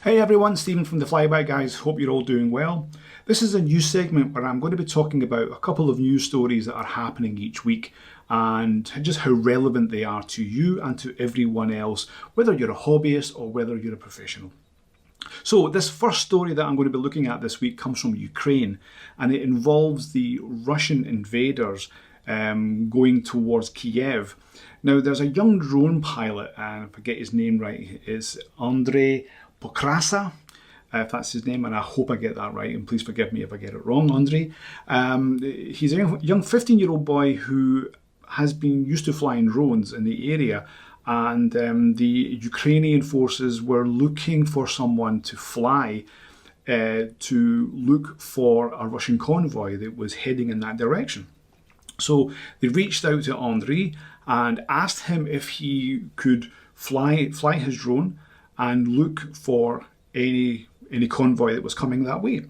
Hey everyone, Stephen from the Flyby Guys. Hope you're all doing well. This is a news segment where I'm going to be talking about a couple of news stories that are happening each week and just how relevant they are to you and to everyone else, whether you're a hobbyist or whether you're a professional. So this first story that I'm going to be looking at this week comes from Ukraine, and it involves the Russian invaders going towards Kiev. Now there's a young drone pilot, and if I get his name right, it's Andrei Pokrasa, if that's his name, and I hope I get that right, and please forgive me if I get it wrong, Andrei. He's a young 15-year-old boy who has been used to flying drones in the area, and the Ukrainian forces were looking for someone to fly to look for a Russian convoy that was heading in that direction. So they reached out to Andrei and asked him if he could fly his drone and look for any convoy that was coming that way,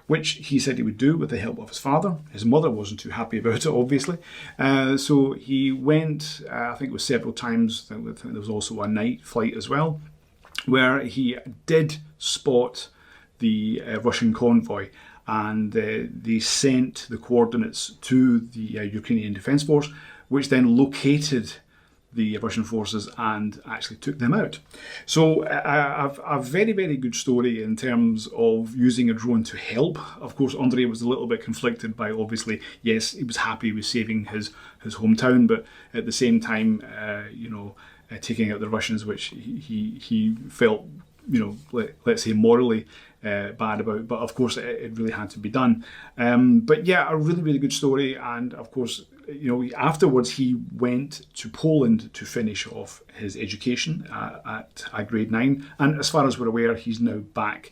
which he said he would do with the help of his father. His mother wasn't too happy about it, obviously. So he went, I think it was several times. There was also a night flight as well, where he did spot the Russian convoy, and they sent the coordinates to the Ukrainian Defence Force, which then located the Russian forces and actually took them out. So a very, very good story in terms of using a drone to help. Of course, Andrei was a little bit conflicted by, obviously, yes, he was happy with saving his hometown, but at the same time, taking out the Russians, which he felt, let's say morally bad about, but of course it really had to be done. But yeah, a really, really good story. And of course, afterwards he went to Poland to finish off his education at grade 9. And as far as we're aware, he's now back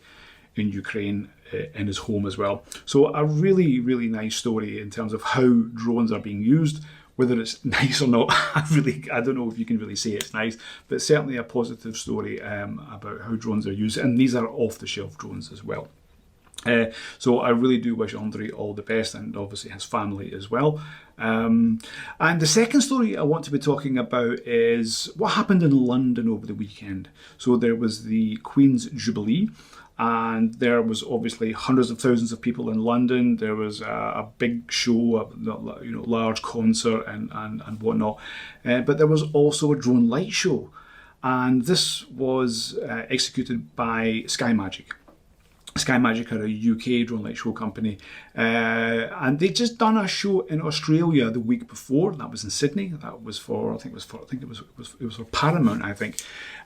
in Ukraine in his home as well. So a really, really nice story in terms of how drones are being used. Whether it's nice or not, I don't know if you can really say it's nice, but certainly a positive story about how drones are used. And these are off-the-shelf drones as well. So I really do wish Andrei all the best, and obviously his family as well. And the second story I want to be talking about is what happened in London over the weekend. So there was the Queen's Jubilee, and there was obviously hundreds of thousands of people in London. There was a big show, large concert and whatnot. But there was also a drone light show, and this was executed by Sky Magic. Sky Magic are a UK drone light show company, and they just done a show in Australia the week before. That was in Sydney. That was for it was for Paramount, I think.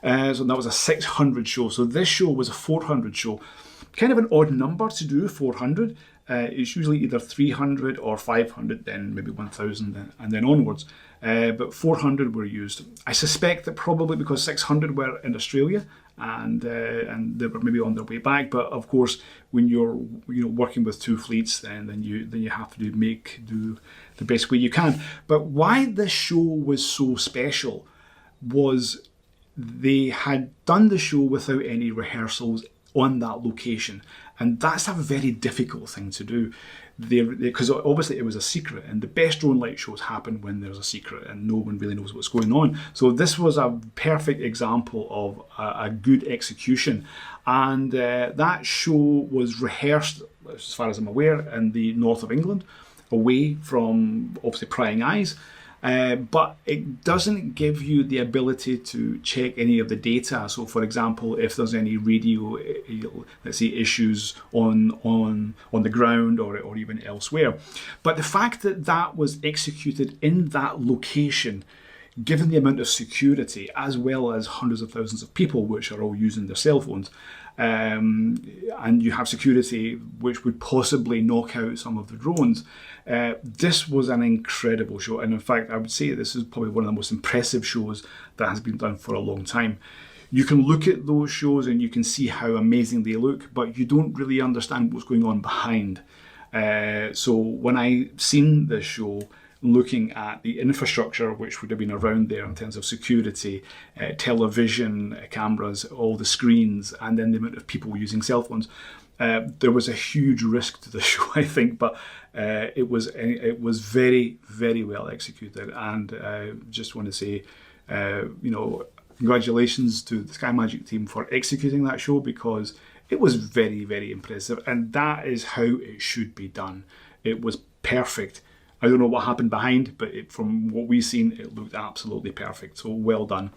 So that was a 600 show. So this show was a 400 show. Kind of an odd number to do, 400. It's usually either 300 or 500, then maybe 1,000, and then onwards. But 400 were used. I suspect that probably because 600 were in Australia, and they were maybe on their way back. But of course, when you're working with two fleets, then you have to do the best way you can. But why this show was so special was they had done the show without any rehearsals on that location, and that's a very difficult thing to do. Because obviously it was a secret, and the best drone light shows happen when there's a secret and no one really knows what's going on. So this was a perfect example of a good execution, and that show was rehearsed, as far as I'm aware, in the north of England, away from obviously prying eyes. But it doesn't give you the ability to check any of the data. So, for example, if there's any radio, let's say, issues on the ground or even elsewhere. But the fact that that was executed in that location, given the amount of security, as well as hundreds of thousands of people which are all using their cell phones, and you have security which would possibly knock out some of the drones. This was an incredible show, and in fact I would say this is probably one of the most impressive shows that has been done for a long time. You can look at those shows and you can see how amazing they look, but you don't really understand what's going on behind. So when I seen this show, looking at the infrastructure which would have been around there in terms of security, television, cameras, all the screens, and then the amount of people using cell phones, there was a huge risk to the show, I think, but it was very, very well executed. And I just want to say, congratulations to the Sky Magic team for executing that show, because it was very, very impressive, and that is how it should be done. It was perfect. I don't know what happened behind, but from what we've seen, it looked absolutely perfect. So well done.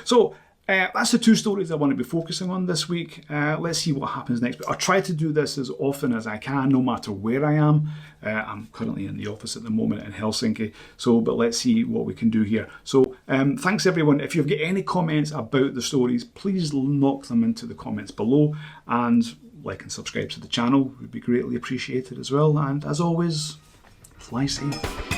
So that's the two stories I want to be focusing on this week. Let's see what happens next. But I'll try to do this as often as I can, no matter where I am. I'm currently in the office at the moment in Helsinki. But let's see what we can do here. So thanks everyone. If you've got any comments about the stories, please knock them into the comments below. And like and subscribe to the channel would be greatly appreciated as well. And as always, fly safe.